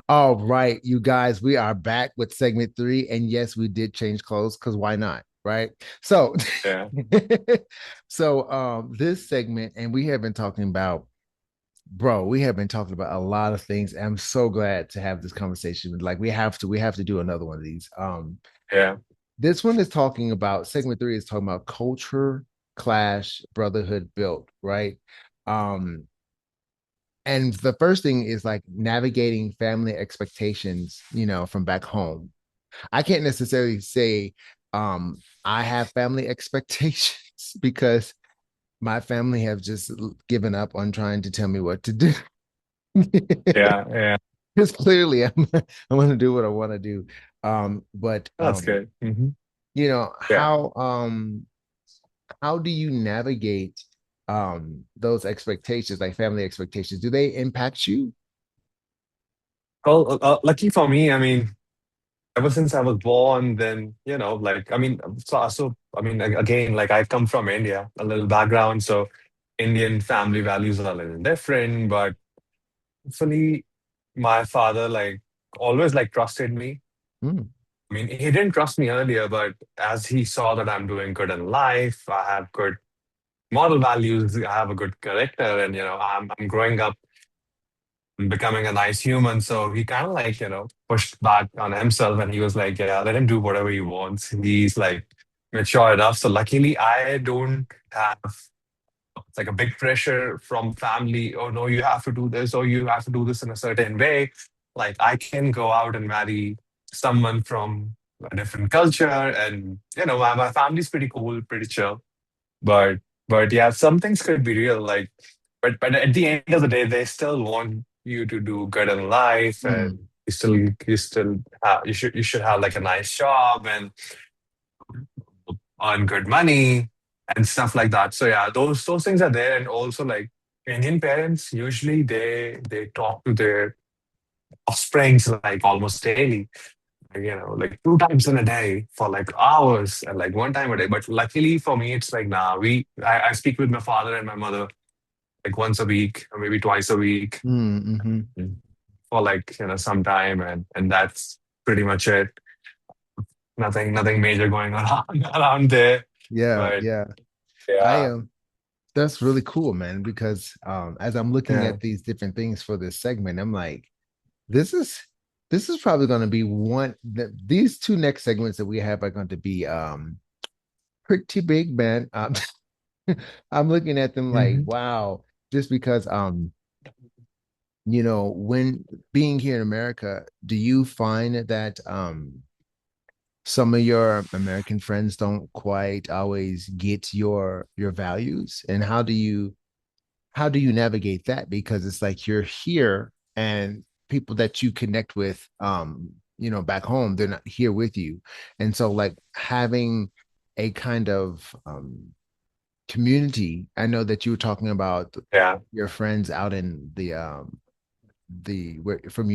All right, you guys, we are back with segment three. And yes, we did change clothes because why not? Right. So, Yeah. this segment, and we have been talking about, bro, we have been talking about a lot of things. And I'm so glad to have this conversation. Like we have to do another one of these. Yeah. This one is talking about segment three is talking about culture, clash, brotherhood built, right? Um, and the first thing is like navigating family expectations, from back home. I can't necessarily say I have family expectations because my family have just given up on trying to tell me what to do. Yeah. Yeah. Because clearly I'm going to do what I want to do. But That's good. you know, Yeah. how do you navigate those expectations, like family expectations? Do they impact you? Well, lucky for me, I mean, ever since I was born, then, like, I mean, I mean, again, like I come from India, a little background. So Indian family values are a little different, but hopefully my father, like, always like trusted me. Mm, I mean, he didn't trust me earlier, but as he saw that I'm doing good in life, I have good moral values, I have a good character, and, I'm growing up becoming a nice human. So he kind of like, pushed back on himself and he was like, yeah, let him do whatever he wants. He's like mature enough. So luckily, I don't have like a big pressure from family. Oh, no, you have to do this or you have to do this in a certain way. Like I can go out and marry someone from a different culture. And, my family's pretty cool, pretty chill. But yeah, some things could be real. Like, but at the end of the day, they still want you to do good in life, and mm, you should have like a nice job and earn good money and stuff like that. So yeah, those things are there, and also like Indian parents usually they talk to their offsprings like almost daily. Like two times in a day for like hours and like one time a day. But luckily for me, it's like now I speak with my father and my mother like once a week or maybe twice a week mm-hmm. for like some time, and that's pretty much it. Nothing major going on around there. Yeah, But yeah. I yeah, am. That's really cool, man, because as I'm looking yeah, at these different things for this segment, I'm like, this is this is probably going to be these two next segments that we have are going to be pretty big, man. I'm looking at them like, hmm wow, just because when being here in America, do you find that some of your American friends don't quite always get your values? And how do you navigate that? Because it's like you're here and people that you connect with back home, they're not here with you. And so like having a kind of community. I know that you were talking about yeah, your friends out in the where from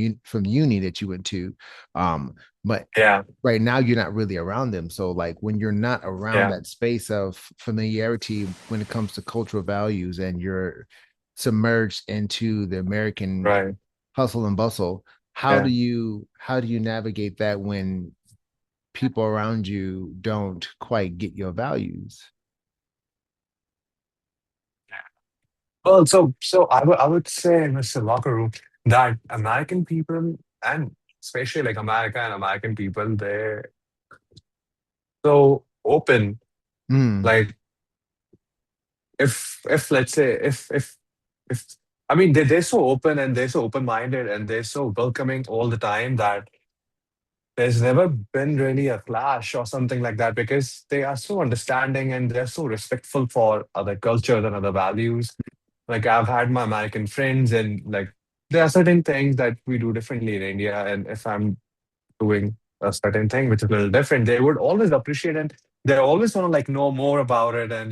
uni that you went to. But yeah, right now you're not really around them. So like when you're not around yeah, that space of familiarity when it comes to cultural values and you're submerged into the American right, hustle and bustle, how do yeah. you how do you navigate that when people around you don't quite get your values? Well, so I would say, Mr. Locker Room, that American people and especially like America and American people, they're so open. Mm, Like if let's say if I mean they're so open and they're so open-minded and they're so welcoming all the time that there's never been really a clash or something like that because they are so understanding and they're so respectful for other cultures and other values. Like I've had my American friends and like there are certain things that we do differently in India. And if I'm doing a certain thing which is a little different, they would always appreciate and they always want to like know more about it and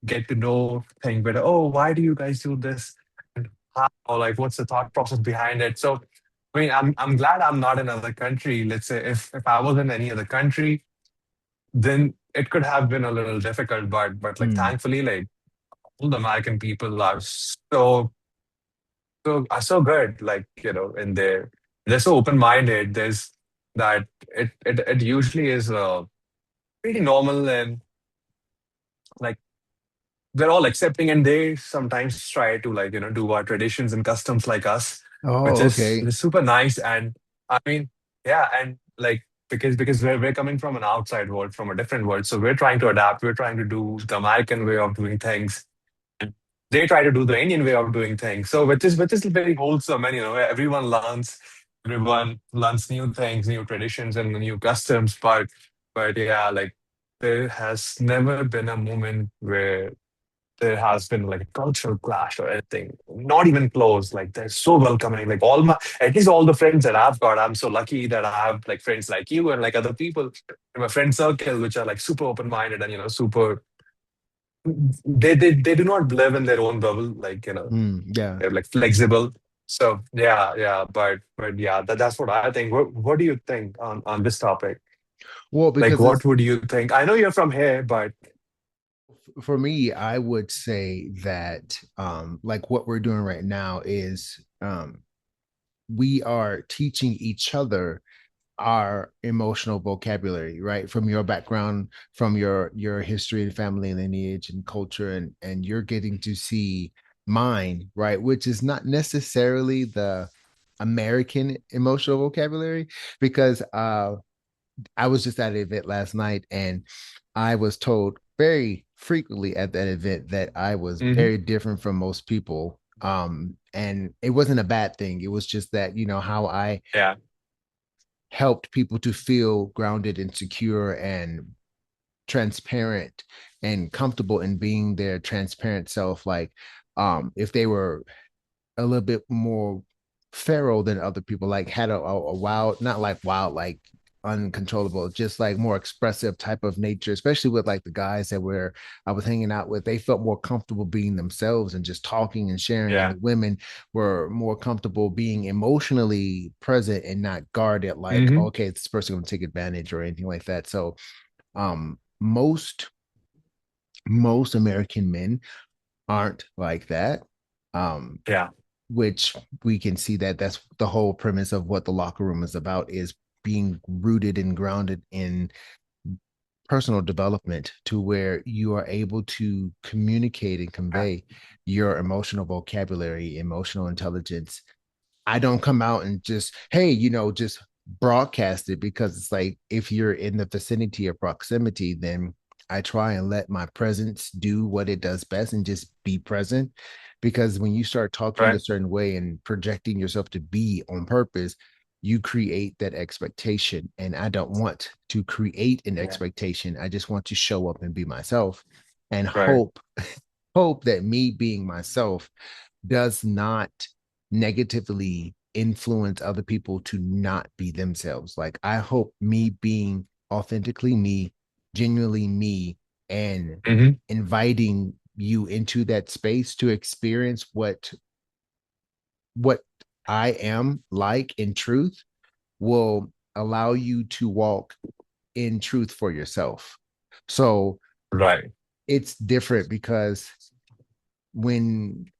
get to know things better. Oh, why do you guys do this? And how, or like what's the thought process behind it? So I mean, I'm glad I'm not in another country. Let's say if I was in any other country, then it could have been a little difficult. But like mm, thankfully, like all the American people are so good, like in there. they're so open-minded. There's that it usually is pretty normal, and like they're all accepting, and they sometimes try to like do our traditions and customs like us, which Oh, is okay. super nice. And I mean, yeah, and like because we're coming from an outside world, from a different world, so we're trying to adapt. We're trying to do the American way of doing things, and they try to do the Indian way of doing things. So which is very wholesome, and everyone learns new things, new traditions, and new customs. But yeah, like there has never been a moment where there has been like a cultural clash or anything. Not even close. Like they're so welcoming. Like at least all the friends that I've got, I'm so lucky that I have like friends like you and like other people in my friend circle, which are like super open minded and super. They do not live in their own bubble. Like Yeah. they're like flexible. So yeah, yeah. But yeah, that's what I think. What do you think on this topic? Well, Like, because what it's would you think? I know you're from here, but for me, I would say that like what we're doing right now is we are teaching each other our emotional vocabulary, right? From your background, from your history and family lineage and culture, and you're getting to see mine, right? Which is not necessarily the American emotional vocabulary, because I was just at an event last night, and I was told very frequently at that event that I was Mhm. very different from most people. And it wasn't a bad thing. It was just that, how I Yeah. helped people to feel grounded and secure and transparent and comfortable in being their transparent self. Like, if they were a little bit more feral than other people, like had a wild, not like wild, like uncontrollable, just like more expressive type of nature, especially with like the guys that were I was hanging out with. They felt more comfortable being themselves and just talking and sharing, and Yeah. the women were more comfortable being emotionally present and not guarded, like, Hmm. okay, this person gonna take advantage or anything like that. So most American men aren't like that. um Yeah. which we can see that that's the whole premise of what the locker room is about, is being rooted and grounded in personal development to where you are able to communicate and Yeah. convey your emotional vocabulary, emotional intelligence. I don't come out and just, hey, just broadcast it, because it's like if you're in the vicinity or proximity, then I try and let my presence do what it does best and just be present. Because when you start talking a Right. certain way and projecting yourself to be on purpose, you create that expectation. And I don't want to create an Yeah. expectation. I just want to show up and be myself and Right. hope that me being myself does not negatively influence other people to not be themselves. Like, I hope me being authentically me, genuinely me, and Hmm. inviting you into that space to experience what I am like in truth will allow you to walk in truth for yourself. So Right. it's different because when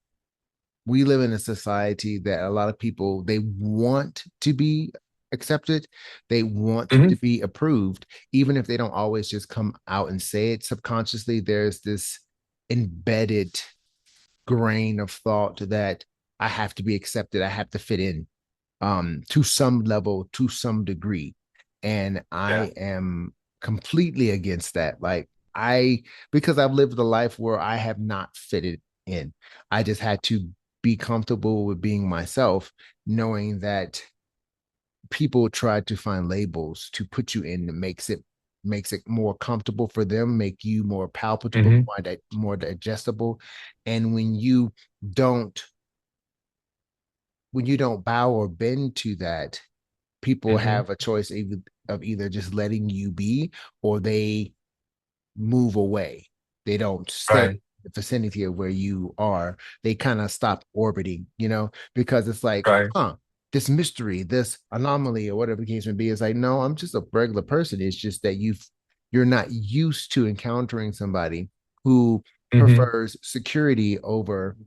we live in a society that a lot of people, they want to be accepted, they want Hmm. to be approved, even if they don't always just come out and say it subconsciously. There's this embedded grain of thought that I have to be accepted, I have to fit in, to some level, to some degree. And Yeah. I am completely against that. Like, because I've lived a life where I have not fitted in. I just had to be comfortable with being myself, knowing that people try to find labels to put you in that makes it more comfortable for them, make you more palpable, Hmm. more digestible. And don't when you don't bow or bend to that, people Hmm. have a choice of either just letting you be, or they move away. They don't stay in Right. the vicinity of where you are. They kind of stop orbiting, because it's like, Right. this mystery, this anomaly, or whatever the case may be, is like, no, I'm just a regular person. It's just that you're not used to encountering somebody who Hmm. prefers security over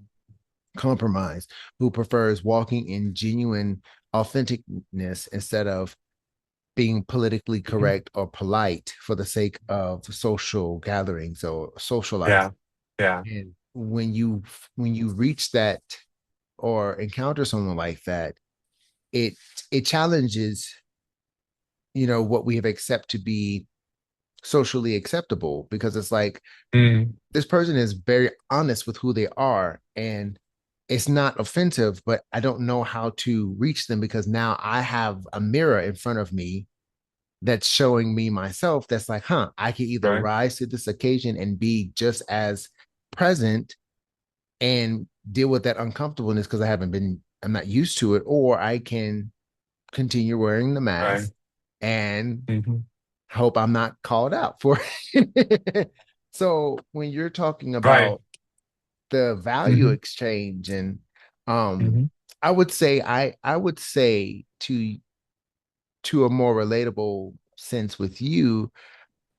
compromise, who prefers walking in genuine authenticness instead of being politically Mhm. correct or polite for the sake of social gatherings or socializing. Yeah. Yeah. And when you reach that or encounter someone like that, it it challenges, what we have accepted to be socially acceptable, because it's like Mm. this person is very honest with who they are, and it's not offensive, but I don't know how to reach them because now I have a mirror in front of me that's showing me myself, that's like, I can either Right. rise to this occasion and be just as present and deal with that uncomfortableness because I'm not used to it, or I can continue wearing the Right. mask and Hmm. hope I'm not called out for it. So when you're talking Right. about the value Hmm. exchange, and um Hmm. I would say to a more relatable sense with you,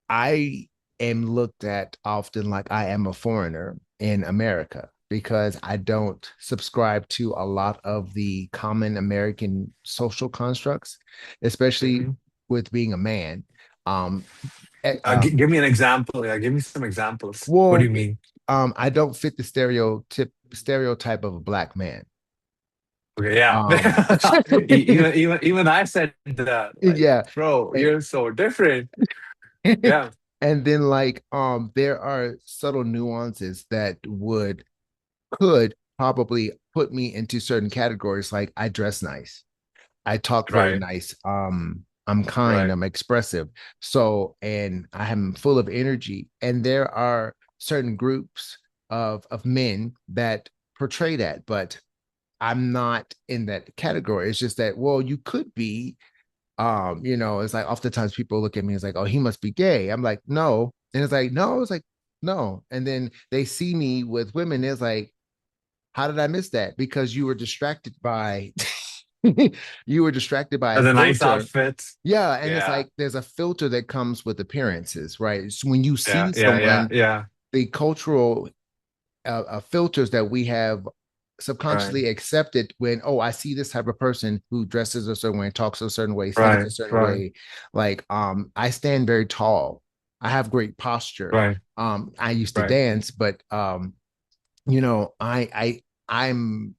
I am looked at often like I am a foreigner in America because I don't subscribe to a lot of the common American social constructs, especially Hmm. with being a man. Um, eh, um, Give me an example. Yeah, give me some examples. What do well, you mean? I don't fit the stereotype of a black man. Okay, yeah. Um, Even I said that. Like, yeah. bro, And, you're so different. Yeah. and then like there are subtle nuances that would could probably put me into certain categories. Like I dress nice, I talk very Right. nice, I'm kind, Right. I'm expressive, so, and I am full of energy, and there are certain groups of men that portray that, but I'm not in that category. It's just that, well, you could be, it's like oftentimes people look at me as like, oh, he must be gay. I'm like, no. And it's like, no, it's like, no. And then they see me with women, it's like, how did I miss that? Because you were distracted by you were distracted by a That's a nice filter. outfit. Yeah, and it's Yeah. like there's a filter that comes with appearances, right? So when you Yeah. see Yeah. Yeah. someone, Yeah. the cultural filters that we have Right. subconsciously accepted when, oh, I see this type of person who dresses a certain way, talks a certain way, thinks a Right. certain Right. way. Like I stand very tall, I have great posture. Right. I used to Right. dance, but you know I'm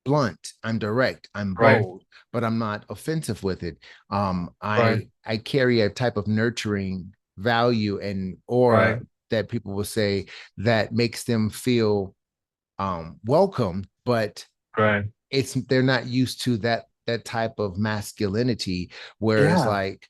blunt, I'm direct, I'm Right. bold, but I'm not offensive with it. Right. I carry a type of nurturing value and aura Right. that people will say that makes them feel welcome, but Right. they're not used to that type of masculinity, where it's Yeah. like,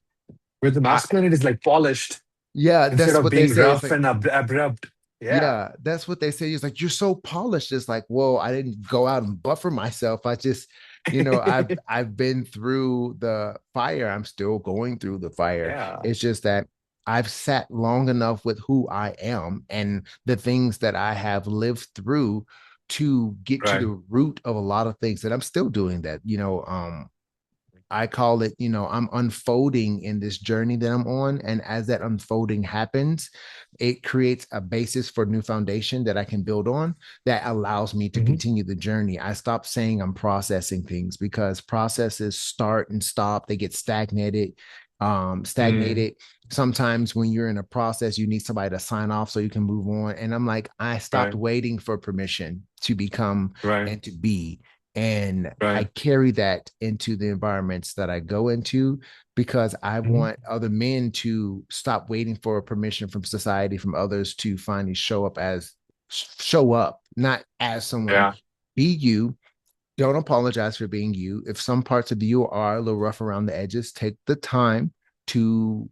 Where the I masculinity is like polished yeah, instead that's of what they being say. It's rough like, and abrupt. Yeah. yeah, that's what they say. It's like, you're so polished. It's like, well, I didn't go out and buffer myself. I just, I've been through the fire. I'm still going through the fire. Yeah. It's just that I've sat long enough with who I am and the things that I have lived through to get to Right. the root of a lot of things, that I'm still doing that. I call it, I'm unfolding in this journey that I'm on. And as that unfolding happens, it creates a basis for new foundation that I can build on, that allows me to Hmm. continue the journey. I stop saying I'm processing things, because processes start and stop, they get Mm. stagnated. Sometimes when you're in a process, you need somebody to sign off so you can move on. And I'm like, I stopped Right. waiting for permission to become Right. and to be. And I Right. carry that into the environments that I go into, because I Hmm. want other men to stop waiting for permission from society, from others, to finally show up, not as someone. Yeah. Be you. Don't apologize for being you. If some parts of you are a little rough around the edges, take the time to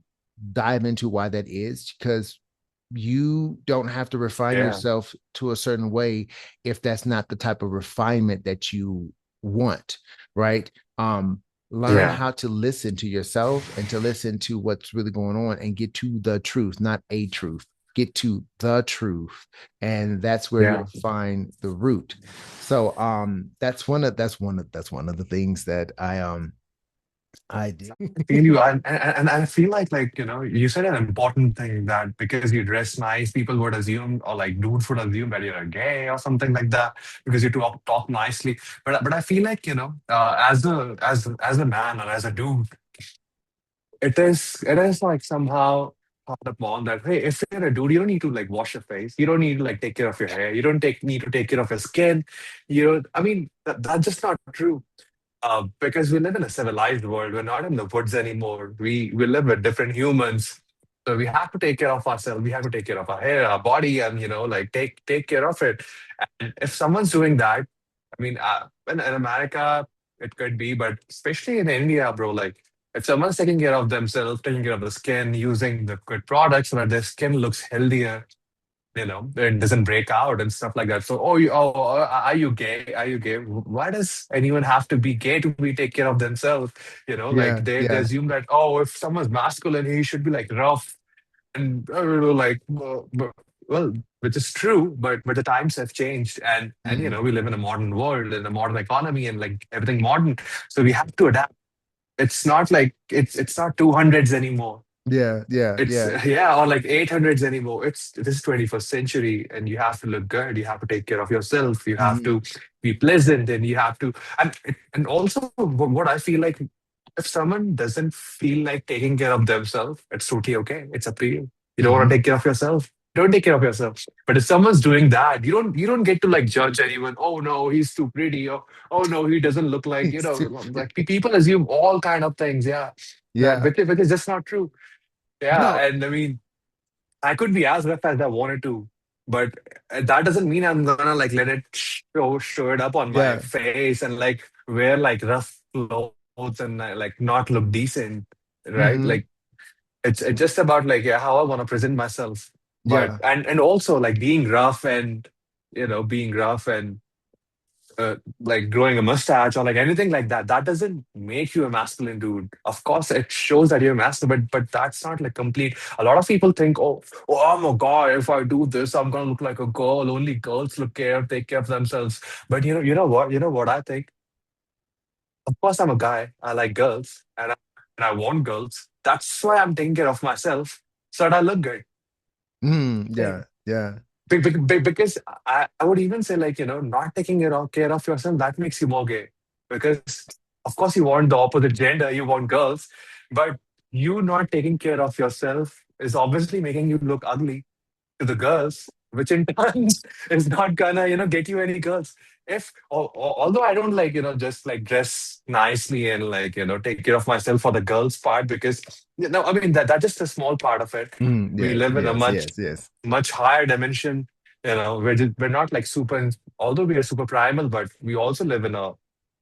dive into why that is, because you don't have to refine Yeah. yourself to a certain way if that's not the type of refinement that you want, right? Learn Yeah. how to listen to yourself and to listen to what's really going on, and get to the truth, not a truth. Get to the truth, and that's where Yeah. you'll find the root. So that's one of the things that I do. I feel you, and I feel like you said an important thing that because you dress nice, people would assume, or like dudes would assume that you're gay or something like that because you talk nicely. But I feel like as a man or as a dude, it is like somehow thought upon that, hey, if you're a dude, you don't need to like wash your face, you don't need to like take care of your hair, you don't take need to take care of your skin. I mean that's just not true. Because we live in a civilized world. We're not in the woods anymore. We live with different humans. So we have to take care of ourselves. We have to take care of our hair, our body, and like take care of it. And if someone's doing that, I mean, in America it could be, but especially in India, bro, like if someone's taking care of themselves, taking care of the skin, using the good products so that their skin looks healthier, it doesn't break out and stuff like that. So, are you gay? Are you gay? Why does anyone have to be gay to be take care of themselves? Like Yeah, they yeah. assume that, if someone's masculine, he should be like rough and like well, which is true, but the times have changed, and Hmm. we live in a modern world, in a modern economy, and like everything modern, so we have to adapt. It's not like it's not 200s anymore. Yeah, yeah, It's yeah. yeah, or like 800s anymore. It's this is 21st century, and you have to look good. You have to take care of yourself. You have Hmm. to be pleasant, and you have to and also what I feel like, if someone doesn't feel like taking care of themselves, it's totally okay. It's up to you. You don't want to Hmm. take care of yourself. Don't take care of yourself. But if someone's doing that, you don't get to like judge anyone. Oh no, he's too pretty. Or oh no, he doesn't look like It's too, like people assume all kind of things. Yeah, that yeah. because that's not true. No. Yeah, and I mean, I could be as rough as I wanted to, but that doesn't mean I'm gonna like let it show it up on my Yeah. face and like wear like rough clothes and like not look decent, right? Hmm. Like it's just about like, yeah, how I want to present myself, but Yeah. and also like being rough and being rough and like growing a mustache or like anything like that, that doesn't make you a masculine dude. Of course, it shows that you're masculine, but that's not like complete. A lot of people think, oh my God, if I do this, I'm gonna look like a girl. Only girls take care of themselves. But you know what I think? Of course, I'm a guy. I like girls, and I want girls. That's why I'm taking care of myself so that I look good. Mm, yeah, yeah. Because I would even say like not taking care of yourself, that makes you more gay, because of course you want the opposite gender, you want girls, but you not taking care of yourself is obviously making you look ugly to the girls, which in turn is not gonna get you any girls. If although I don't like just like dress nicely and like take care of myself for the girls part, because I mean that's just a small part of it. Mm, We yes, live in a yes, much yes, yes. much higher dimension. We're not like super, although we are super primal, but we also live in a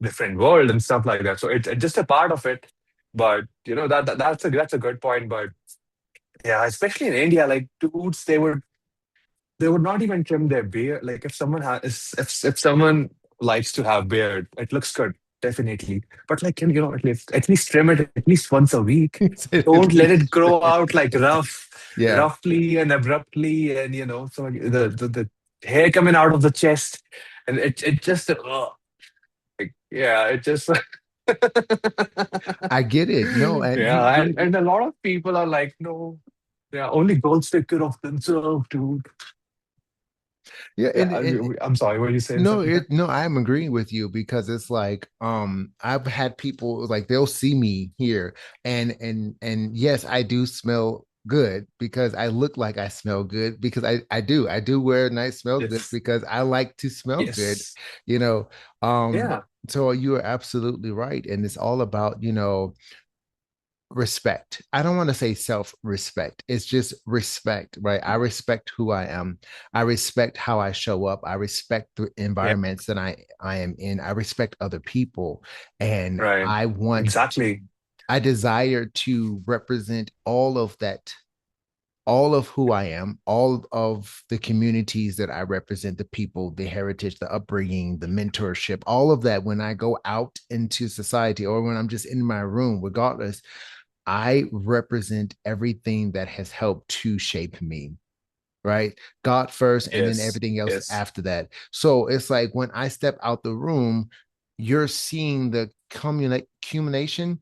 different world and stuff like that. So it's just a part of it. But that's a good point. But yeah, especially in India, like dudes, they would not even trim their beard. Like if someone has if someone likes to have beard, it looks good, definitely. But like at least trim it at least once a week. Said Don't at let it least. grow out like Yeah. roughly and abruptly, and so like, the hair coming out of the chest, and it just like, yeah, it just I get it. No, and yeah, and a lot of people are like, no, yeah, only girls take care of themselves, dude. yeah, Yeah, I'm sorry, were you saying no, something? no, I'm agreeing with you because it's like I've had people like they'll see me here and yes, I do smell good because I look like I smell good because I do wear nice smell goods Yes. because I like to smell good, Yes. you know. Um Yeah. so you are absolutely right, and it's all about, respect. I don't want to say self-respect. It's just respect, right? I respect who I am. I respect how I show up. I respect the Yeah. environments that I am in. I respect other people, and Right. Exactly. I desire to represent all of that, all of who I am, all of the communities that I represent, the people, the heritage, the upbringing, the mentorship, all of that when I go out into society or when I'm just in my room, regardless, I represent everything that has helped to shape me, right? God first, and then Yes. everything else Yes. after that. So it's like when I step out the room, you're seeing the accumulation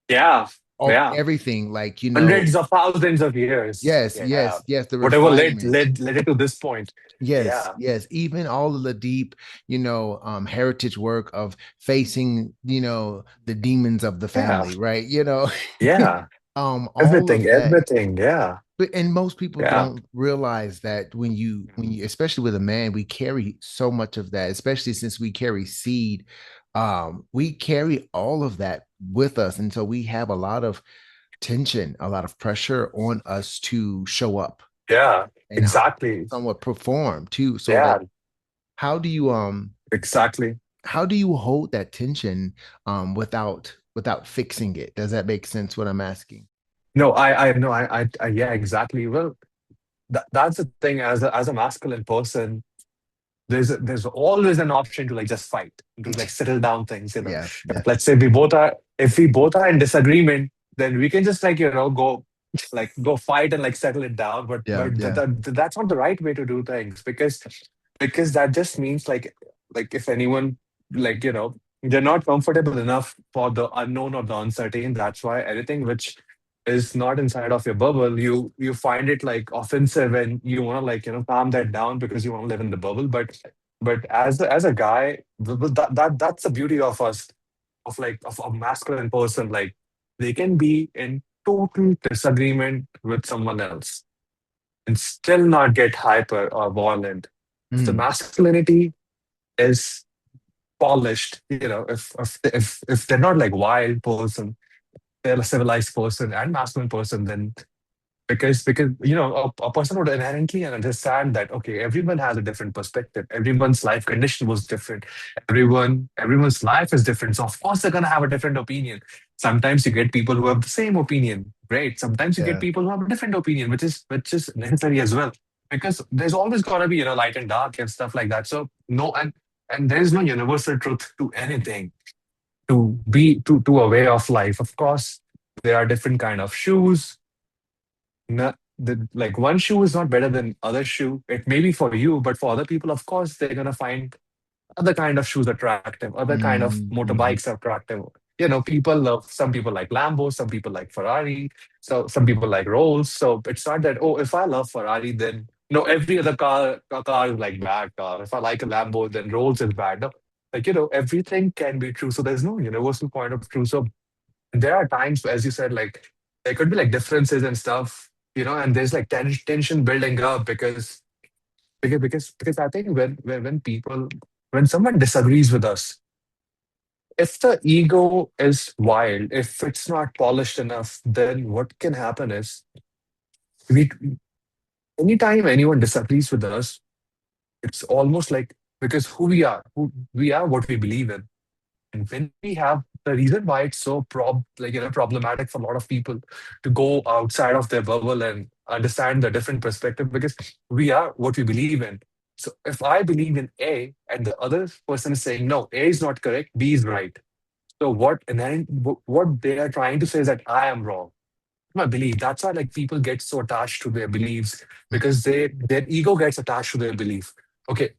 Yeah, of yeah. everything, like, Hundreds of thousands of years. yes, Yeah. yes, yes, the Whatever led refinement. led led it to this point. Yes, Yeah. yes. Even all of the deep, heritage work of facing, the demons of the Yeah. family, right? Yeah. All of that. Everything. Yeah. But and most people Yeah. don't realize that when you, especially with a man, we carry so much of that, especially since we carry seed. We carry all of that with us. And so we have a lot of tension, a lot of pressure on us to show up Yeah. and Exactly. somewhat perform too. So Yeah. like how do you Exactly. how do you hold that tension without fixing it? Does that make sense what I'm asking? No, I no, yeah, exactly. Well, that's the thing. As a masculine person, there's always an option to like just fight, to like settle down things. Yeah, yeah, Let's say we both are, if we both are in disagreement, then we can just like go fight and like settle it down. But yeah, yeah. that's not the right way to do things, because that just means like if anyone, like they're not comfortable enough for the unknown or the uncertain. That's why anything which is not inside of your bubble, you find it like offensive, and you want to like calm that down because you want to live in the bubble. But as a guy, that's the beauty of us, of a masculine person. Like, they can be in total disagreement with someone else and still not get hyper or violent. If the Mm, masculinity is polished, if they're not like wild person, they're a civilized person and masculine person, then because a person would inherently understand that, okay, everyone has a different perspective, everyone's life condition was different, everyone's life is different, so of course they're going to have a different opinion. Sometimes you get people who have the same opinion, right? Sometimes you get yeah. people who have a different opinion, which is necessary as well, because there's always going to be light and dark and stuff like that. So no, and there's no universal truth to anything, to a way of life. Of course, there are different kind of shoes. Like, one shoe is not better than other shoe. It may be for you, but for other people, of course, they're gonna find other kind of shoes attractive, other kind of Mm, mhm. motorbikes attractive. Some people like Lambo, some people like Ferrari, so some people like Rolls. So it's not that, oh, if I love Ferrari, then no, every other car is like bad car. If I like a Lambo, then Rolls is bad. No, like everything can be true. So there's no universal point of truth. So there are times, as you said, like there could be like differences and stuff, and there's like tension building up, because I think when someone disagrees with us, if the ego is wild, if it's not polished enough, then what can happen is, we anytime anyone disagrees with us, it's almost like, because who we are what we believe in. And when we have the reason why it's so problematic for a lot of people to go outside of their bubble and understand the different perspective, because we are what we believe in. So if I believe in A and the other person is saying no, A is not correct, B is right. So what they are trying to say is that I am wrong. My belief. That's why like people get so attached to their beliefs, because their ego gets attached to their belief. Okay,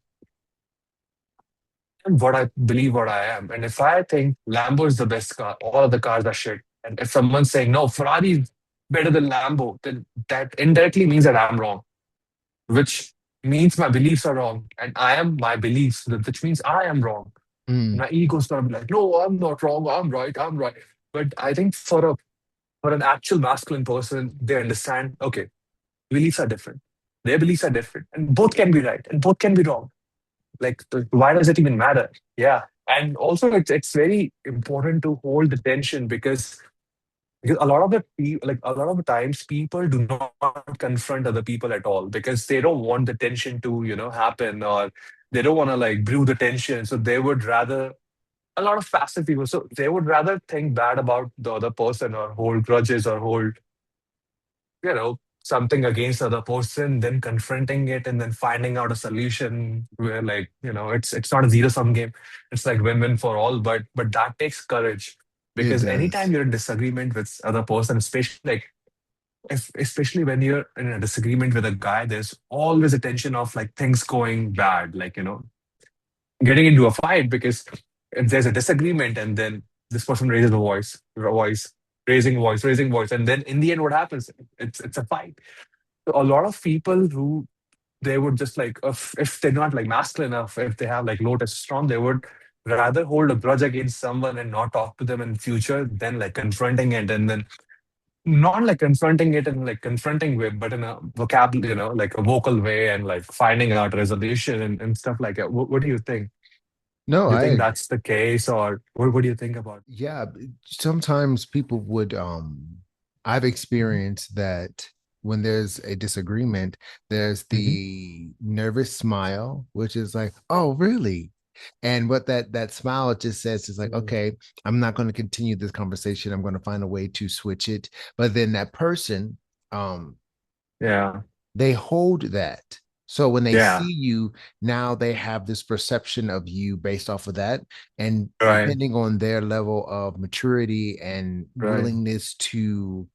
am what I believe what I am. And if I think Lambo is the best car, all other cars are shit. And if someone's saying, no, Ferrari is better than Lambo, then that indirectly means that I'm wrong, which means my beliefs are wrong. And I am my beliefs, which means I am wrong. Mm, My ego's gonna be like, no, I'm not wrong, I'm right, I'm right. But I think for an actual masculine person, they understand, okay, beliefs are different. Their beliefs are different. And both can be right and both can be wrong. Like, why does it even matter? Yeah. And also, it's very important to hold the tension, because a lot of the times people do not confront other people at all, because they don't want the tension to happen, or they don't want to like brew the tension. So they would rather, a lot of passive people, so they would rather think bad about the other person, or hold grudges, or hold something against the other person, then confronting it and then finding out a solution where, like, it's not a zero sum game. It's like win-win for all, but that takes courage, it because anytime does. you're in disagreement with other person, especially like, especially when you're in a disagreement with a guy, there's always a tension of like things going bad, like, getting into a fight because if there's a disagreement, and then this person raises raising voice, and then in the end, what happens? It's a fight. So a lot of people who they would just like if they're not like masculine enough, if they have like low testosterone, they would rather hold a grudge against someone and not talk to them in future than like confronting it, and then not like confronting it in like confronting way, but in a vocabulary, like a vocal way, and like finding out resolution and stuff like that. What do you think? No, Do you think I that's the case, or what do you think about? yeah, sometimes people would I've Mhm. experienced that when there's a disagreement, there's Mhm. the nervous smile, which is like, "Oh, really?" And what that smile just says is like, Mm. "Okay, I'm not going to continue this conversation. I'm going to find a way to switch it." But then that person um Yeah, they hold that. So when they yeah, see you, now they have this perception of you based off of that. And right, depending on their level of maturity and right, willingness to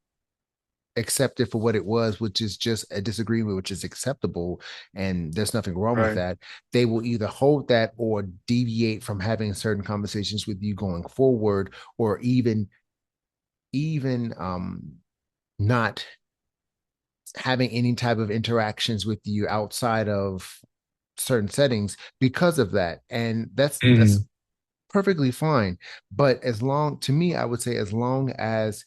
accept it for what it was, which is just a disagreement, which is acceptable, and there's nothing wrong with right. that, they will either hold that or deviate from having certain conversations with you going forward, or even not having any type of interactions with you outside of certain settings because of that. And that's Mm, perfectly fine. But as long to me, I would say as long as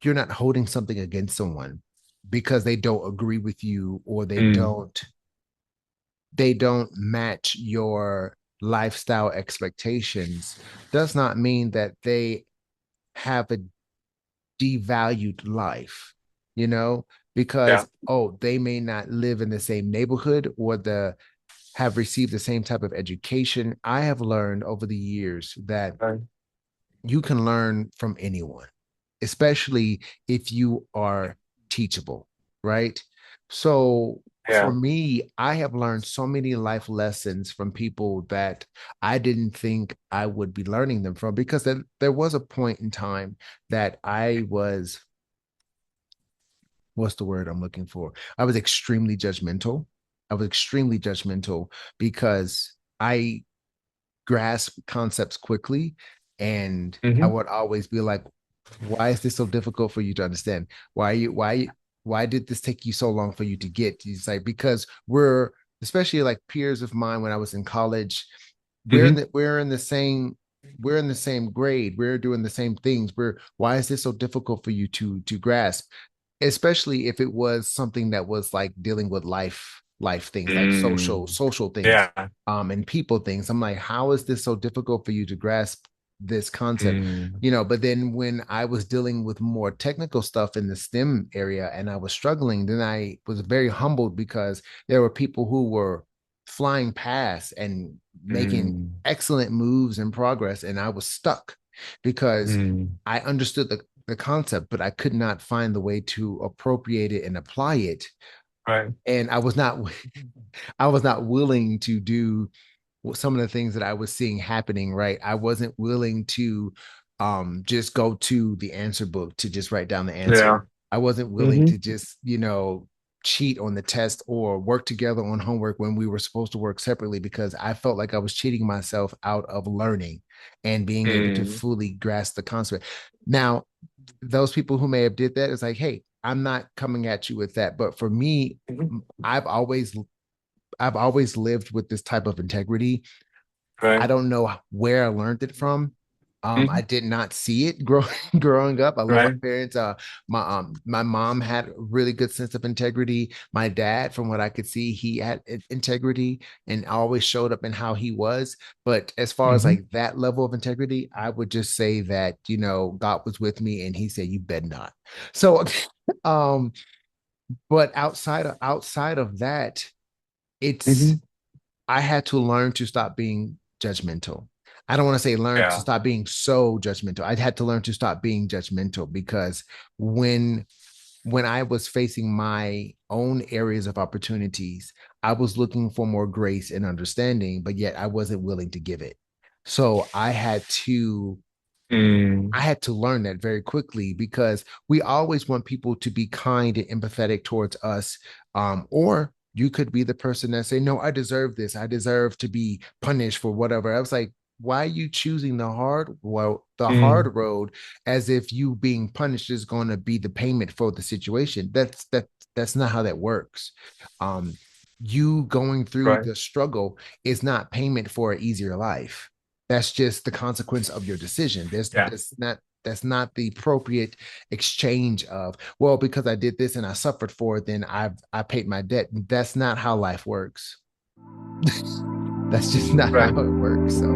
you're not holding something against someone because they don't agree with you, or mm, they don't match your lifestyle expectations, does not mean that they have a devalued life, you know, yeah, because oh, they may not live in the same neighborhood or the have received the same type of education. I have learned over the years that right, you can learn from anyone, especially if you are teachable, right? So for yeah. me, I have learned so many life lessons from people that I didn't think I would be learning them from, because there was a point in time that I was, what's the word I'm looking for? I was extremely judgmental. I was extremely judgmental because I grasp concepts quickly, and I Hmm. would always be like, why is this so difficult for you to understand? Why did this take you so long for you to get? He's like, because we're, especially like peers of mine when I was in college, Hmm. we're in the same, we're in the same grade, we're doing the same things. We're, why is this so difficult for you to grasp? Especially if it was something that was like dealing with life things, like Mm, social things, yeah. and people things. I'm like, how is this so difficult for you to grasp this concept? Mm, But then when I was dealing with more technical stuff in the STEM area and I was struggling, then I was very humbled because there were people who were flying past and making mm, excellent moves and progress, and I was stuck because mm, I understood the concept, but I could not find the way to appropriate it and apply it. right. And I was not I was not willing to do some of the things that I was seeing happening, right? I wasn't willing to just go to the answer book to just write down the answer. Yeah. I wasn't willing Hmm. to just, cheat on the test or work together on homework when we were supposed to work separately, because I felt like I was cheating myself out of learning and being able to Mm, fully grasp the concept. Now, those people who may have did that, it's like, hey, I'm not coming at you with that. But for me, mhm. I've always I've always lived with this type of integrity. I Right. don't know where I learned it from. I Mhm. did not see it growing up. I love my Right. parents. My mom had a really good sense of integrity. My dad, from what I could see, he had integrity and always showed up in how he was. But as far as Hmm. like that level of integrity, I would just say that, God was with me and he said, "You bet not." So, um, but outside of that, it's Hmm. I had to learn to stop being judgmental. I don't want to say learn to Yeah. stop being so judgmental. I had to learn to stop being judgmental, because when when I was facing my own areas of opportunities, I was looking for more grace and understanding, but yet I wasn't willing to give it. So Mm, I had to learn that very quickly, because we always want people to be kind and empathetic towards us, or you could be the person that say, no, I deserve this. I deserve to be punished for whatever. I was like, why are you choosing the Mm, hard road as if you being punished is going to be the payment for the situation? That's not how that works. Um, you going through right. the struggle is not payment for an easier life. That's just the consequence of your decision. Yeah. That's not the appropriate exchange of, well, because I did this and I suffered for it, then I paid my debt. That's not how life works. That's just not how Right. it works. So